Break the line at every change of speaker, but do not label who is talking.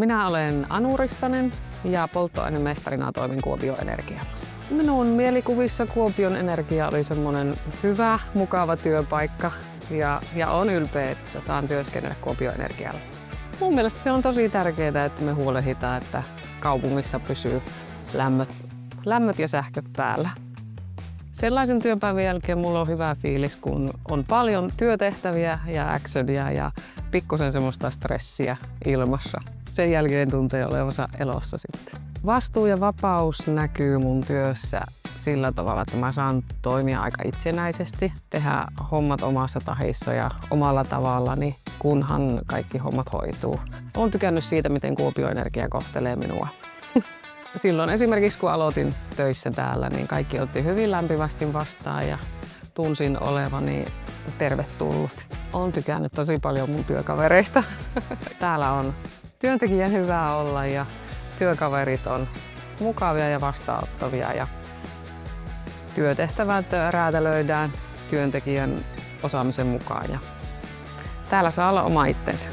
Minä olen Anu Rissanen ja polttoainemestarina toimin Kuopion Energialla. Minun mielikuvissa Kuopion Energia oli semmoinen hyvä, mukava työpaikka ja olen ylpeä, että saan työskennellä Kuopion Energialla. Mun mielestä se on tosi tärkeää, että me huolehditaan, että kaupungissa pysyy lämmöt ja sähköt päällä. Sellaisen työpäivän jälkeen mulla on hyvä fiilis, kun on paljon työtehtäviä ja actionia ja pikkusen semmoista stressiä ilmassa. Sen jälkeen tuntee olevansa elossa sitten. Vastuu ja vapaus näkyy mun työssä sillä tavalla, että mä saan toimia aika itsenäisesti, tehdä hommat omassa tahissa ja omalla tavallani, kunhan kaikki hommat hoituu. Olen tykännyt siitä, miten Kuopion Energia kohtelee minua. Silloin esimerkiksi kun aloitin töissä täällä, niin kaikki otti hyvin lämpimästi vastaan ja tunsin olevani tervetullut. Olen tykännyt tosi paljon mun työkavereista. Täällä on työntekijän hyvä olla ja työkaverit on mukavia ja vastaanottavia ja työtehtävät räätälöidään työntekijän osaamisen mukaan. Ja täällä saa olla oma itsensä.